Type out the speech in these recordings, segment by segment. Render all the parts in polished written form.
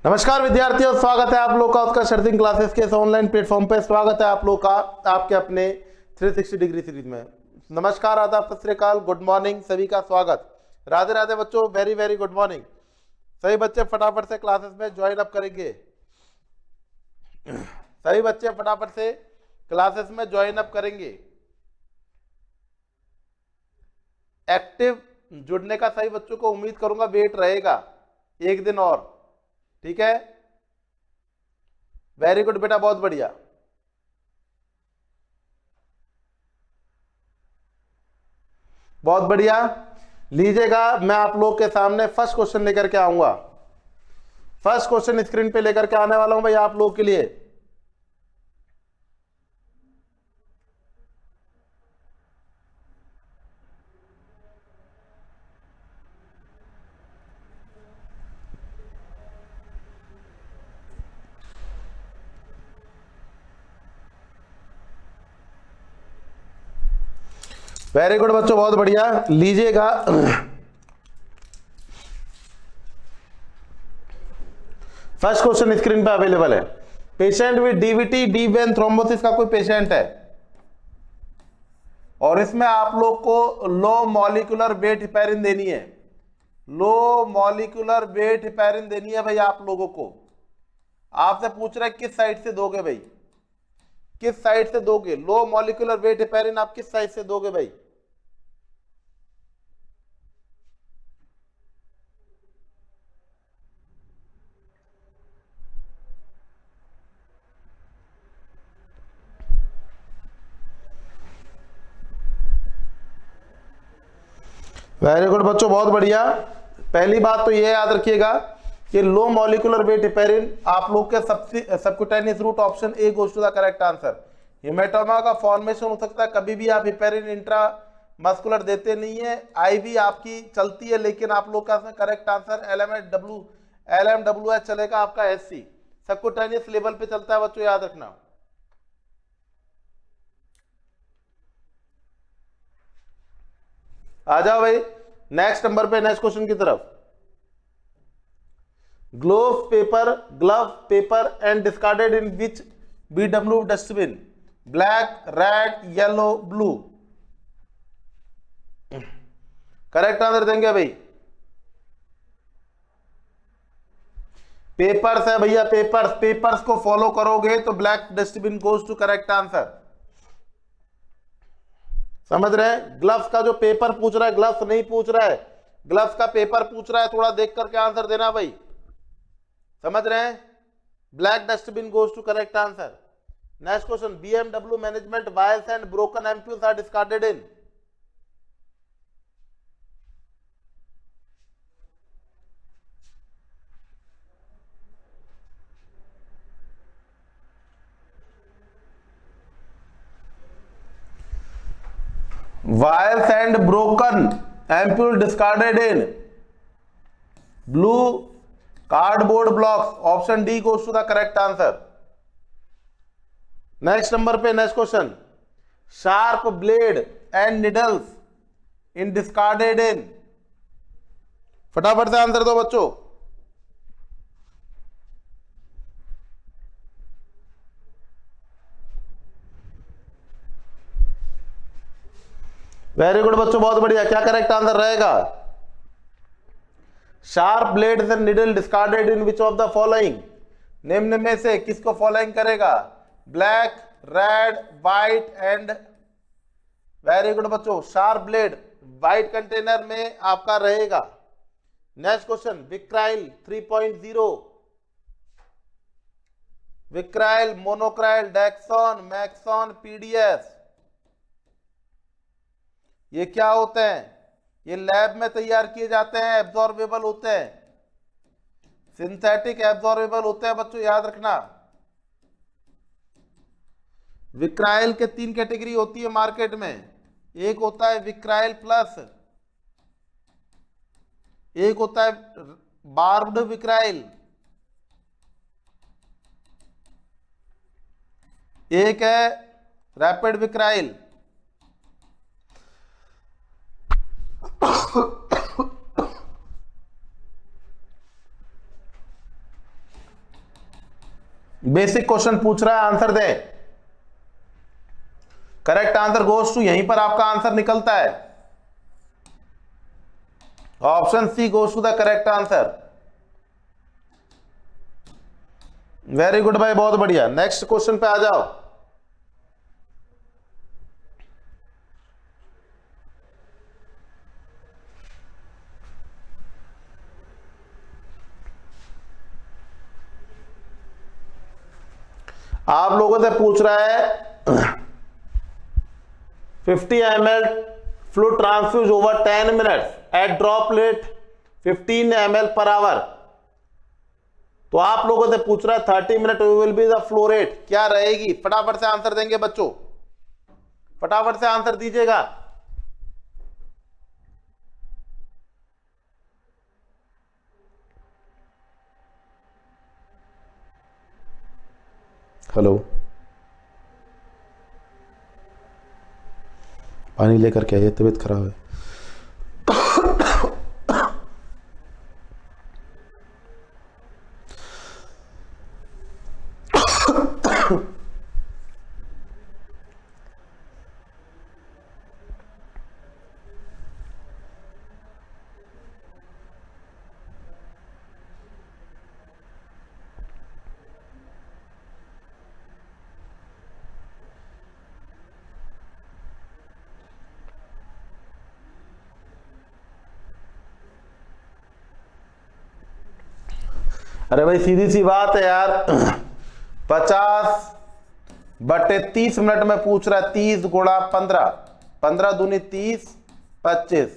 नमस्कार विद्यार्थियों, स्वागत है आप लोग का उत्कर्ष अर्थिंग क्लासेस के इस ऑनलाइन प्लेटफॉर्म पे। स्वागत है आप लोग का आपके अपने 360 डिग्री सीरीज में। नमस्कार, आदाब, सत श्री अकाल, गुड मॉर्निंग, सभी का स्वागत। राधे राधे बच्चों, वेरी वेरी गुड मॉर्निंग। सभी बच्चे फटाफट से क्लासेस में ज्वाइन अप करेंगे। सभी बच्चे फटाफट से क्लासेस में ज्वाइन अप करेंगे। एक्टिव जुड़ने का सभी बच्चों को उम्मीद करूंगा वेट रहेगा एक दिन और, ठीक है। वेरी गुड बेटा, बहुत बढ़िया। बहुत बढ़िया, लीजिएगा। मैं आप लोग के सामने फर्स्ट क्वेश्चन लेकर के आऊंगा। फर्स्ट क्वेश्चन स्क्रीन पे लेकर के आने वाला हूं भाई आप लोग के लिए। वेरी गुड बच्चों, बहुत बढ़िया, लीजिएगा। फर्स्ट क्वेश्चन स्क्रीन पे अवेलेबल है। Patient with DVT deep vein thrombosis का कोई पेशेंट है और इसमें आप लोग को लो मॉलिक्यूलर वेट हेपेरिन देनी है। लो मॉलिक्यूलर वेट हेपेरिन देनी है भाई आप लोगों को। आपसे पूछ रहा है किस साइड से दोगे भाई, किस साइड से दोगे? लो मॉलिक्यूलर वेट हेपेरिन आप किस साइड से दोगे भाई? वेरी गुड बच्चों, बहुत बढ़िया। पहली बात तो ये याद रखिएगा कि लो मॉलिक्यूलर वेट हेपेरिन आप लोग के subcutaneous route option A goes to the correct answer. Haematoma का फॉर्मेशन हो सकता है, कभी भी आप हेपेरिन इंट्रा मस्कुलर देते नहीं है। आईवी आपकी चलती है, लेकिन आप लोग का करेक्ट आंसर LMWH चलेगा आपका SC। सबक्यूटेनियस लेवल पे चलता है बच्चों, याद रखना। आ जाओ भाई नेक्स्ट नंबर पे, नेक्स्ट क्वेश्चन की तरफ। Glove paper and discarded in which BW dustbin? Black, red, yellow, blue. Correct answer देंगे भाई। पेपर्स है भैया, पेपर्स। पेपर्स को फॉलो करोगे तो black dustbin goes to correct answer. समझ रहे हैं? ग्लव्स का जो पेपर पूछ रहा है, ग्लव्स नहीं पूछ रहा है, ग्लव्स का पेपर पूछ रहा है। थोड़ा देख करके आंसर देना भाई, समझ रहे हैं? Black dustbin goes to correct answer. Next question. BMW management vials and broken ampoules are discarded in? Vials and broken ampoule discarded in blue cardboard blocks. Option D goes to the correct answer. Next number पे next question. Sharp blade and needles in discarded in? फटाफट से answer दो बच्चों। Very good बच्चों, बहुत बढ़िया। क्या correct answer रहेगा? Sharp blades and needle discarded in which of the following? निम्न में से किसको फॉलोइंग करेगा? Black, red, white and. Very good बच्चों, शार्प ब्लेड व्हाइट कंटेनर में आपका रहेगा। Next question. Vicryl 3.0, Vicryl, Monocryl, Dexon, Maxon, PDS, ये क्या होते हैं? ये लैब में तैयार किए जाते हैं, एब्जॉर्बेबल होते हैं, सिंथेटिक एब्जॉर्बेबल होते हैं बच्चों, याद रखना। विक्राइल के 3 कैटेगरी होती है मार्केट में। एक होता है विक्राइल प्लस, एक होता है बार्ब्ड विक्राइल, एक है रैपिड विक्राइल। बेसिक क्वेश्चन पूछ रहा है, आंसर दे। करेक्ट आंसर गोस टू, यहीं पर आपका आंसर निकलता है। Option C goes to the correct answer. Very good भाई, बहुत बढ़िया। नेक्स्ट क्वेश्चन पे आ जाओ। आप लोगों से पूछ रहा है 50 ml fluid transfused over 10 minutes at droplet 15 ml per hour। तो आप लोगों से पूछ रहा है 30 minute will be the flow rate, क्या रहेगी? फटाफट से आंसर देंगे बच्चों, फटाफट से आंसर दीजिएगा। हेलो, पानी लेकर के आइए, तबीयत खराब है। अरे भाई सीधी सी बात है यार, 50/30 मिनट में पूछ रहा है, 30 गुणा 15, 15 दूनी 30, 25।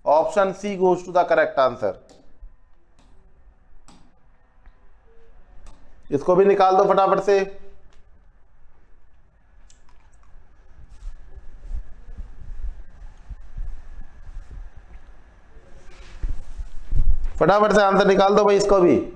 Option C goes to the correct answer. इसको भी निकाल दो फटाफट से। फटाफट से आंसर निकाल दो भाई, इसको भी।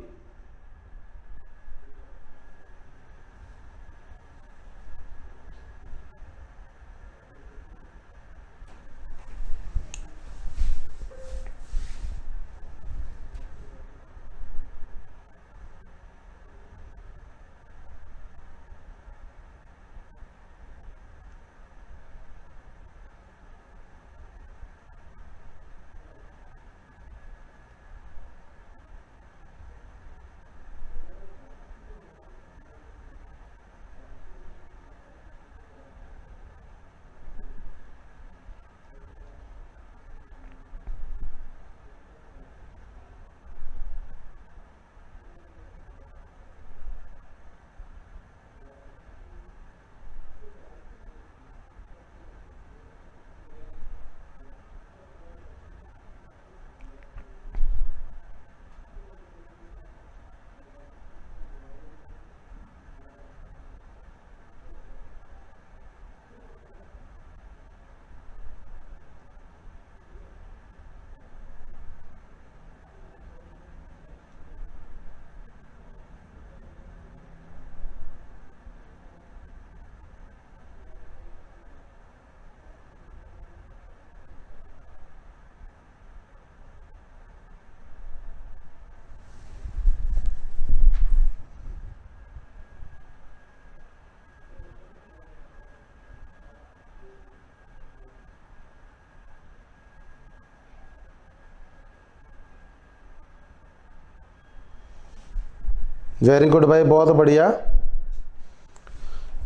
वेरी गुड भाई, बहुत बढ़िया,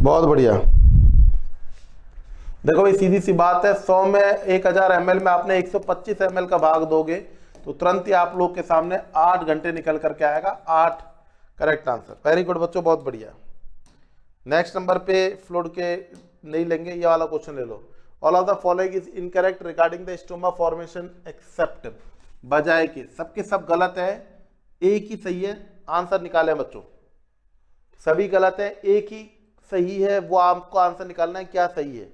बहुत बढ़िया। देखो भाई सीधी सी बात है, 100 में 1000 ml में आपने 125 ml का भाग दोगे तो तुरंत ही आप लोग के सामने 8 घंटे निकल करके आएगा। 8 करेक्ट आंसर। वेरी गुड बच्चों, बहुत बढ़िया। नेक्स्ट नंबर पे फ्लूइड के नहीं लेंगे, ये वाला क्वेश्चन ले लो। All of the following is incorrect regarding the stoma formation except, बजाय कि सबके सब गलत है, एक ही सही है। आंसर निकालें बच्चों, सभी गलत है, एक ही सही है, वो आपको आंसर निकालना है क्या सही है।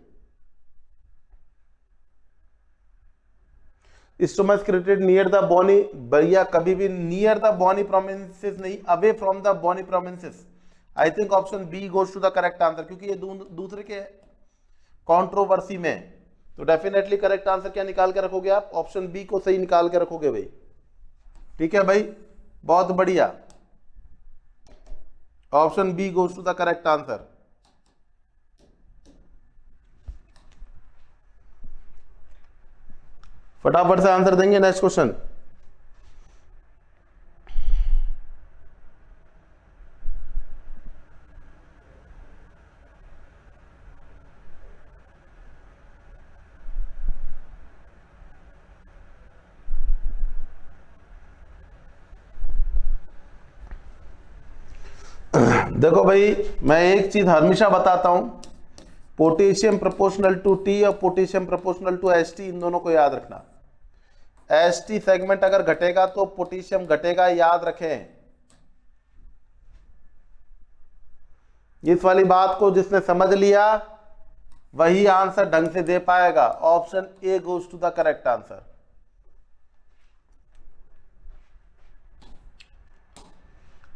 Stoma is created near the bony, भैया कभी भी नियर द बोनी प्रोमिनेंसेस नहीं, away from the bony prominences. I think option B goes to the correct answer, क्योंकि ये दूसरे के कंट्रोवर्सी में, तो डेफिनेटली करेक्ट आंसर क्या निकाल के रखोगे आप? ऑप्शन बी को सही निकाल के रखोगे भाई। ठीक है भाई, बहुत बढ़िया। Option B goes to the correct answer. फटाफट से आंसर देंगे। Next question. देखो भाई, मैं एक चीज हमेशा बताता हूं, पोटेशियम प्रोपोर्शनल टू टी और potassium proportional to S T, इन दोनों को याद रखना। एस टी सेगमेंट अगर घटेगा तो पोटेशियम घटेगा, याद रखें। इस वाली बात को जिसने समझ लिया वही आंसर ढंग से दे पाएगा। Option A goes to the correct answer.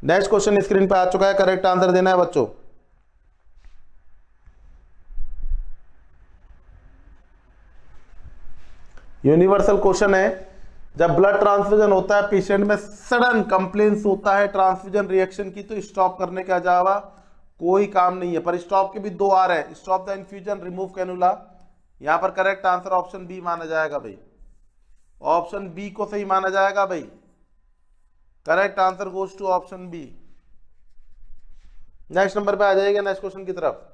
Next question screen पे आ चुका है, करेक्ट आंसर देना है बच्चों। यूनिवर्सल क्वेश्चन है, जब ब्लड ट्रांसफ्यूजन होता है पेशेंट में सडन कंप्लेंस होता है ट्रांसफ्यूजन रिएक्शन की, तो स्टॉप करने के अलावा कोई काम नहीं है। पर स्टॉप के भी दो आ रहे हैं, stop the infusion, remove cannula. यहां पर करेक्ट आंसर ऑप्शन बी माना जाएगा भाई। ऑप्शन बी को सही माना जाएगा भाई। Correct answer goes to option B. Next number पे आ जाएगा, नेक्स्ट क्वेश्चन की तरफ।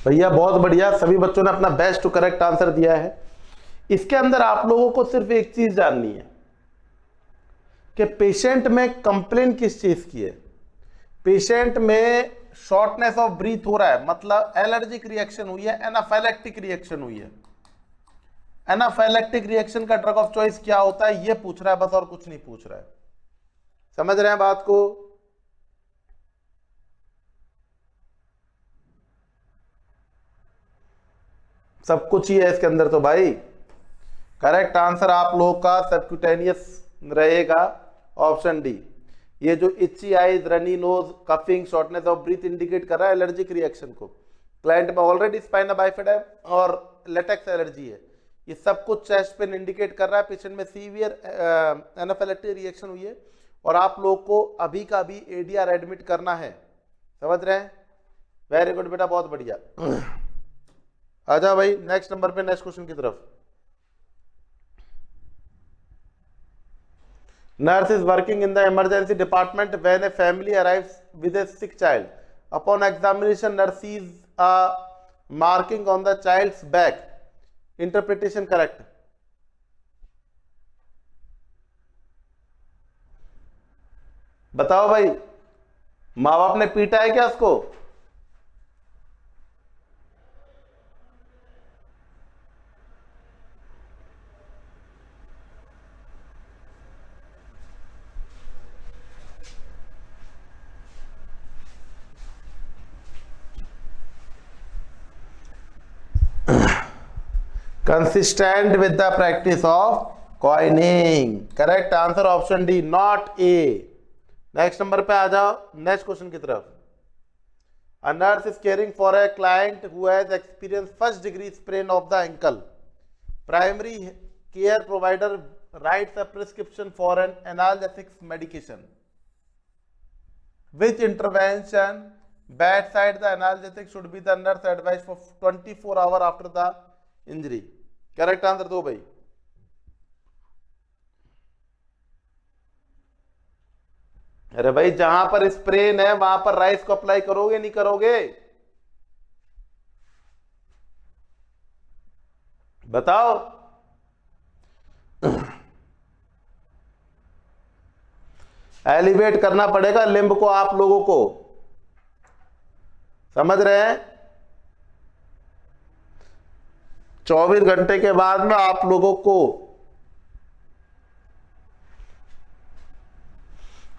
भैया बहुत बढ़िया, सभी बच्चों ने अपना बेस्ट टू करेक्ट आंसर दिया है। इसके अंदर आप लोगों को सिर्फ एक चीज जाननी है कि पेशेंट में कंप्लेन किस चीज की है। पेशेंट में शॉर्टनेस ऑफ ब्रीथ हो रहा है, मतलब एलर्जिक रिएक्शन हुई है, एनाफाइलेक्टिक रिएक्शन हुई है। एनाफाइलेक्टिक रिएक्शन का ड्रग ऑफ चॉइस क्या होता है ये पूछ रहा है बस, और कुछ नहीं पूछ रहा है। समझ रहे हैं बात को? सब कुछ ही है इसके अंदर तो भाई। करेक्ट आंसर आप लोगों का सबक्यूटेनियस रहेगा, ऑप्शन डी। ये जो itchy eyes, runny nose, coughing, shortness of breath indicate कर रहा है एलर्जिक रिएक्शन को। क्लाइंट में ऑलरेडी स्पाइना बाइफिडा और लेटेक्स एलर्जी है, ये सब कुछ चेस्ट पेन इंडिकेट कर रहा है। पेशेंट में सीवियर एनाफिलेक्टिक रिएक्शन हुई है और आप लोग को अभी का अभी एडीआर एडमिट करना है। समझ रहे हैं? वेरी गुड बेटा, बहुत बढ़िया। आजा भाई नेक्स्ट नंबर पे, नेक्स्ट क्वेश्चन की तरफ। Nurse is working in the emergency department when a family arrives with a sick child. Upon examination nurse sees a marking on the child's back. Interpretation correct. बताओ भाई, माँ बाप ने पीटा है क्या उसको? Consistent with the practice of coining. Correct answer option D, not A. Next number पे आ जाओ, नेक्स्ट क्वेश्चन की तरफ। A nurse is caring for a client who has experienced first degree sprain of the ankle. Primary care provider writes a prescription for an analgesics medication. Which intervention bedside the analgesic should be the nurse advice for 24 hours after the injury? Correct answer दो भाई। अरे भाई जहां पर sprain है वहां पर rice को अप्लाई करोगे नहीं करोगे? बताओ। एलिवेट करना पड़ेगा लिम्ब को आप लोगों को, समझ रहे हैं? 24 घंटे के बाद में आप लोगों को।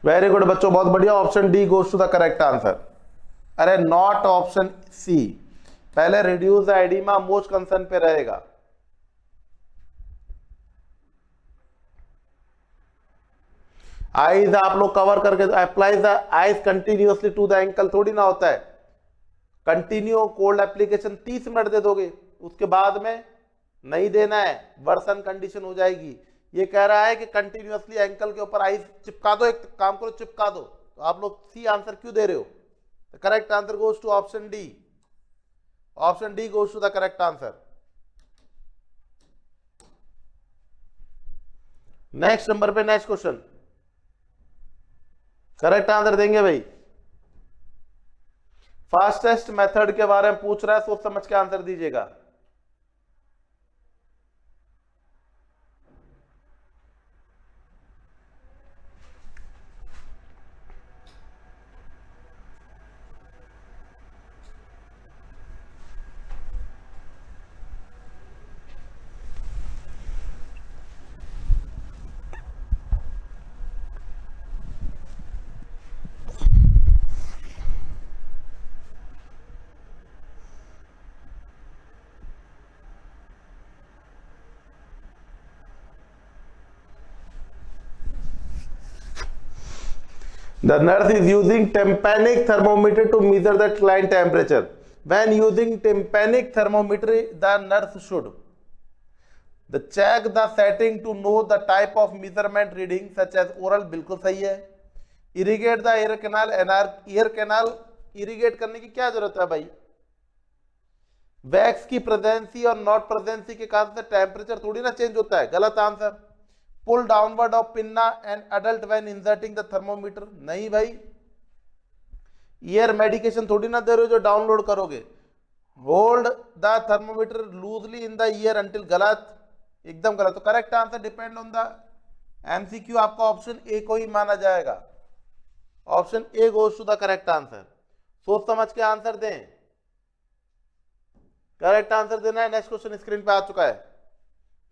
वेरी गुड बच्चों, बहुत बढ़िया। Option D goes to the correct answer. अरे नॉट ऑप्शन सी, पहले reduce the oedema most concern पे रहेगा। आईज आप लोग कवर करके, apply the ice continuously to the ankle थोड़ी ना होता है। कंटिन्यू कोल्ड एप्लीकेशन 30 मिनट दे दोगे, उसके बाद में नहीं देना है, वर्सन कंडीशन हो जाएगी। ये कह रहा है कि कंटिन्यूअसली एंकल के ऊपर आइस चिपका दो, एक काम करो चिपका दो। तो आप लोग सी आंसर क्यों दे रहे हो? The correct answer goes to option D. Option D goes to the correct answer. Next number पे नेक्स्ट क्वेश्चन, करेक्ट आंसर देंगे भाई। फास्टेस्ट मेथड के बारे में पूछ रहा है, सोच समझ के आंसर दीजिएगा। The nurse is using tympanic thermometer to measure the client temperature. When using tympanic thermometer, the nurse should the check the setting to know the type of measurement reading such as oral, बिल्कुल सही है। Irrigate the ear canal, ear canal irrigate करने की क्या जरूरत है भाई? Wax की प्रेजेंसी और नॉट प्रेजेंसी के कारण से टेम्परेचर थोड़ी ना चेंज होता है, गलत answer. Pull downward of pinna and adult when inserting the thermometer, नहीं भाई। ईयर मेडिकेशन थोड़ी ना दे रहे हो जो डाउनलोड करोगे। Hold the thermometer loosely in the ear until, गलत, एकदम गलत। तो correct answer depend on the MCQ, आपका ऑप्शन ए को ही माना जाएगा। Option A goes to the correct answer. सोच समझ के आंसर दें, करेक्ट आंसर देना है। नेक्स्ट क्वेश्चन स्क्रीन पे आ चुका है,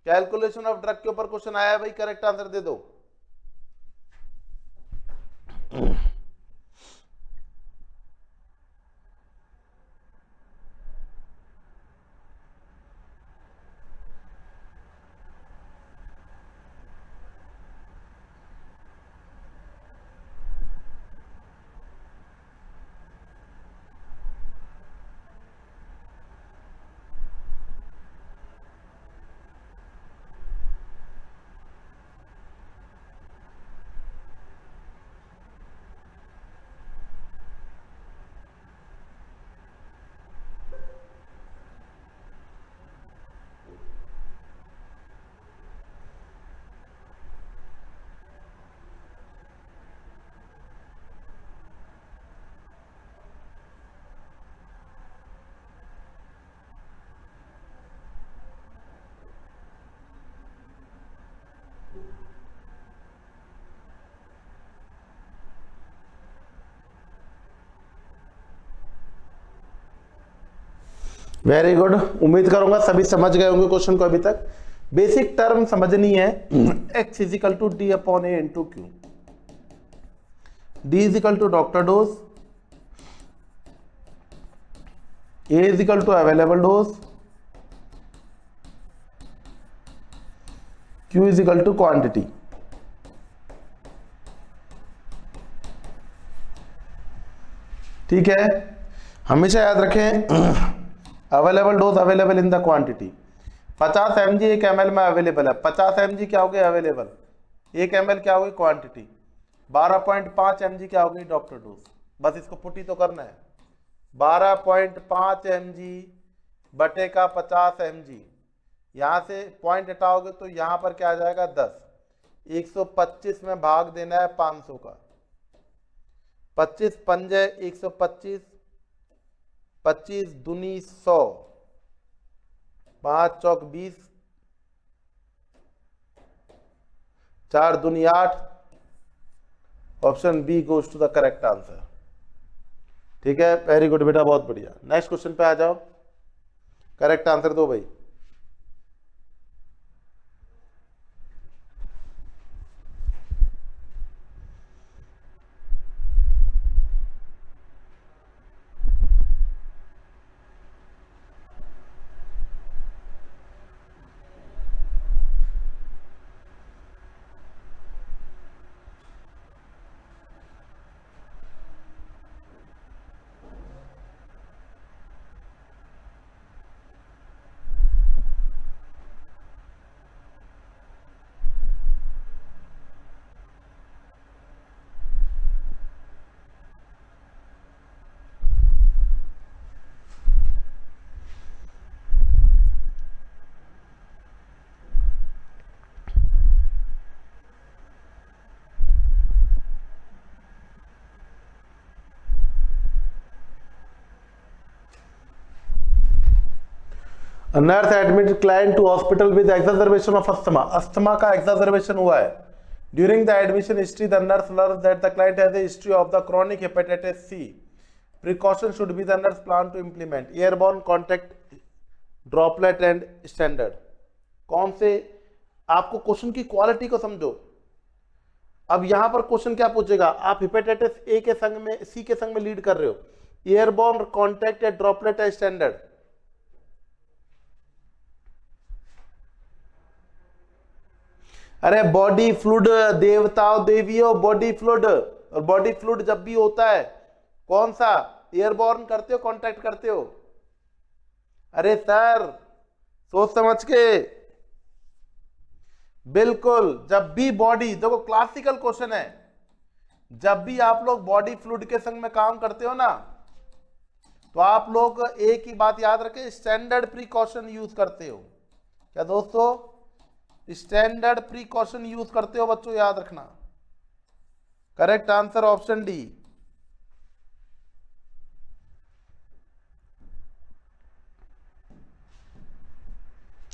कैलकुलेशन ऑफ ड्रग के ऊपर क्वेश्चन आया है भाई, करेक्ट आंसर दे दो। वेरी गुड, उम्मीद करूंगा सभी समझ गए होंगे क्वेश्चन को अभी तक। बेसिक टर्म समझनी है। x is equal to D upon A into Q, D is equal to doctor dose, A is equal to available dose, Q is equal to quantity. ठीक है, हमेशा याद रखें available dose available in the quantity. 50 mg 1 ml में available है, 50 mg क्या हो गई अवेलेबल, 1 ml क्या हो गई क्वांटिटी, 12.5 mg क्या हो गई डॉक्टर डोज। बस इसको पुटी तो करना है, 12.5 mg बटे का 50 mg, यहाँ से पॉइंट हटाओगे तो यहाँ पर क्या आ जाएगा 10, 125 में भाग देना है 500 का, 25 पंजे 125, 25 दूनी 100, 5 चौक 20, 4 दूनी 8, option B goes to the correct answer. ठीक है, वेरी गुड बेटा, बहुत बढ़िया। नेक्स्ट क्वेश्चन पे आ जाओ, करेक्ट आंसर दो भाई। A nurse admitted client to hospital with exacerbation of asthma. Asthma का exacerbation हुआ है. During the admission history, the nurse learns that the client has a history of the chronic hepatitis C. Precaution should be the nurse plan to implement. Airborne, contact, droplet and standard. कौन से, आपको question की quality को समझो। अब यहां पर question क्या पूछेगा, आप हेपेटाइटिस ए के संग में सी के संग में लीड कर रहे हो, एयरबॉर्न, कॉन्टैक्ट या ड्रॉपलेट है स्टैंडर्ड। अरे बॉडी फ्लूइड देवताओं देवियों, बॉडी फ्लूइड, और बॉडी फ्लूइड जब भी होता है कौन सा, एयरबॉर्न करते हो कॉन्टैक्ट करते हो। अरे सर सोच समझ के, बिल्कुल जब भी बॉडी, देखो क्लासिकल क्वेश्चन है, जब भी आप लोग बॉडी फ्लूइड के संग में काम करते हो ना, तो आप लोग एक ही बात याद रखें, स्टैंडर्ड प्रिकॉशन यूज करते हो। क्या दोस्तों, स्टैंडर्ड प्रिकॉशन यूज करते हो बच्चों, याद रखना। Correct answer option D.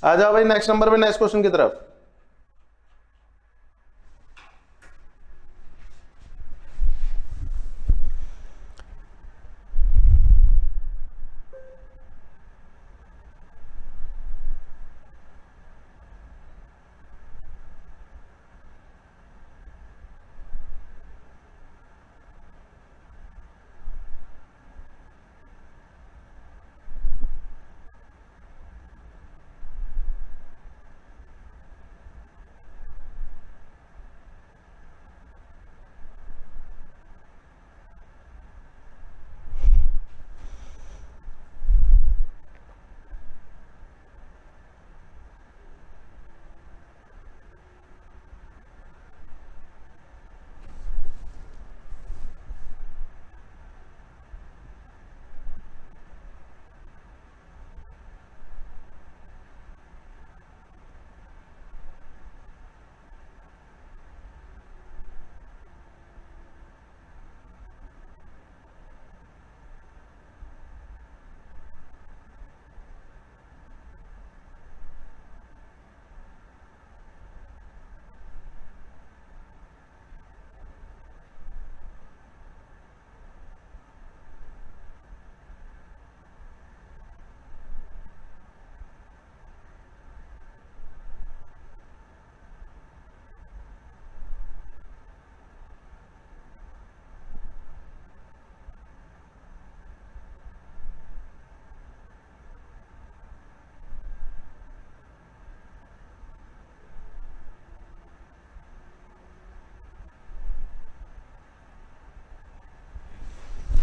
आ जाओ भाई नेक्स्ट नंबर पे, नेक्स्ट क्वेश्चन की तरफ।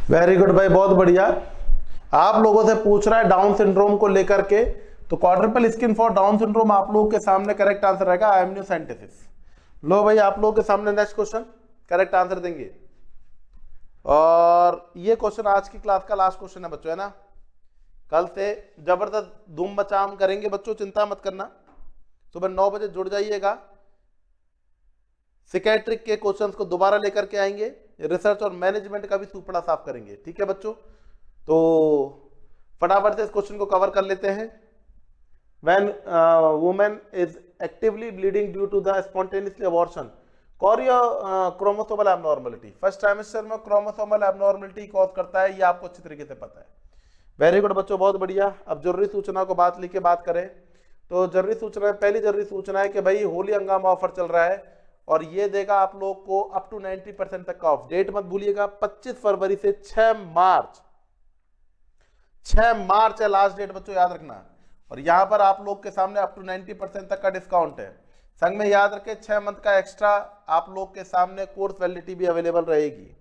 वेरी गुड भाई, बहुत बढ़िया। आप लोगों से पूछ रहा है डाउन सिंड्रोम को लेकर के, तो quadruple skin for down syndrome आप लोगों के सामने करेक्ट आंसर रहेगा एमनियोसेंटेसिस। लो भाई, आप लोगों के सामने नेक्स्ट क्वेश्चन करेक्ट आंसर देंगे। और ये क्वेश्चन आज की क्लास का लास्ट क्वेश्चन है बच्चों, है ना। कल से जबरदस्त धूम मचाम करेंगे बच्चों, चिंता मत करना। सुबह 9 बजे जुड़ जाइएगा। सिकेट्रिक के क्वेश्चंस को दोबारा लेकर के आएंगे, रिसर्च और मैनेजमेंट का भी सुपड़ा साफ करेंगे, ठीक है बच्चों। तो फटाफट से इस क्वेश्चन को कवर कर लेते हैं। When women is actively bleeding due to the spontaneously abortion, chromosomal abnormality. First trimester में क्रोमोसोमल एबनॉर्मलिटी कॉज करता है, ये आपको अच्छी तरीके से पता है। वेरी गुड बच्चों, बहुत बढ़िया। अब जरूरी सूचना को बात लेके बात करें तो जरूरी सूचना, पहली जरूरी सूचना है कि भाई होली हंगामा ऑफर चल रहा है और ये देगा आप लोग को अप टू 90% तक का ऑफ। डेट मत भूलिएगा, 25 फरवरी से 6 मार्च, 6 मार्च है लास्ट डेट बच्चों, याद रखना। और यहां पर आप लोग के सामने अप टू 90% तक का डिस्काउंट है। संग में याद रखें 6 मंथ का एक्स्ट्रा आप लोग के सामने कोर्स वैलिडिटी भी अवेलेबल रहेगी।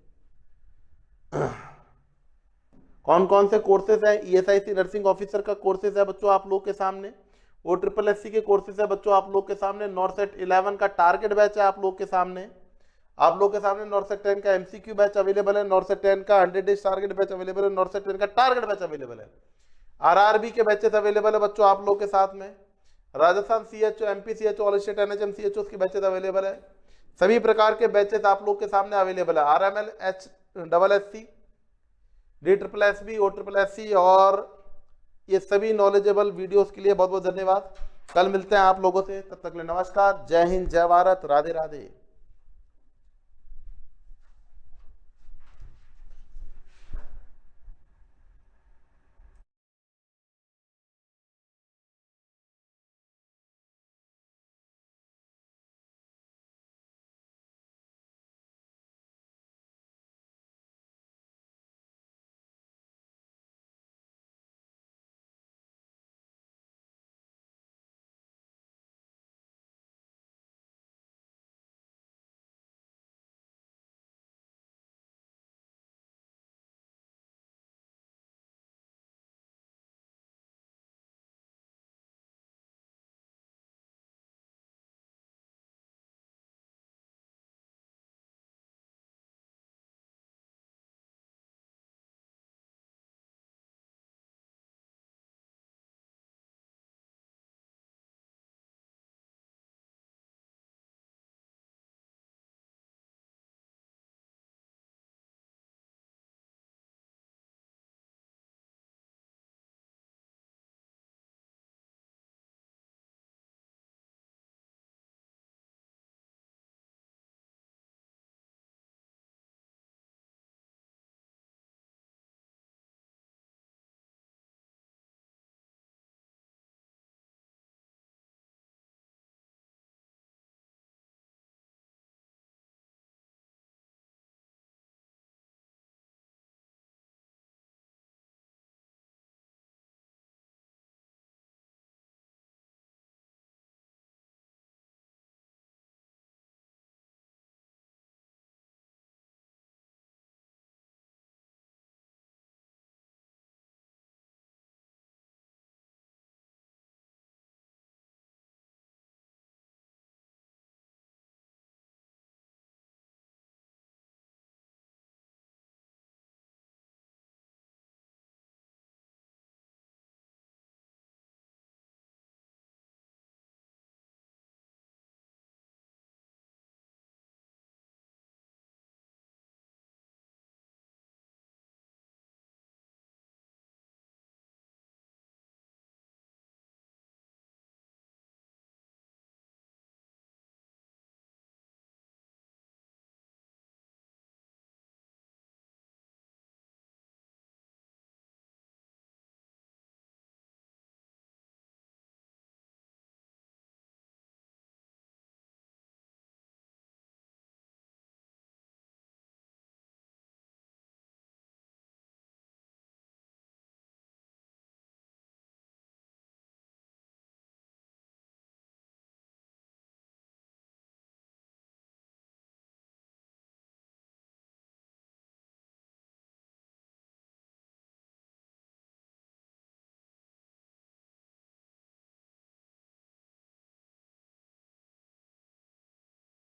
कौन कौन से कोर्सेज हैं? ESIC नर्सिंग ऑफिसर का कोर्सेज है बच्चों आप लोग के सामने। OSSC के कोर्सेज है बच्चों आप लोग के सामने। नॉर्सेट 11 का टारगेट बैच है आप लोग के सामने। आप लोग के सामने नॉर्सेट 10 का MCQ बैच अवेलेबल है। नॉर्सेट 10 का 100 डेज टारगेट बैच अवेलेबल है। नॉर्सेट 10 का टारगेट बैच अवेलेबल है। RRB के बैचेस अवेलेबल है बच्चों आप लोग के साथ में। Rajasthan CHO, MP CHO, all state NHM CHOs के बैचेस अवेलेबल है। सभी प्रकार के बैचेस आप लोग के सामने अवेलेबल है। RML, HSSC, DSSB, OSSC और ये सभी नॉलेजेबल वीडियोस के लिए बहुत बहुत धन्यवाद। कल मिलते हैं आप लोगों से, तब तक के लिए नमस्कार। जय हिंद, जय भारत, राधे राधे।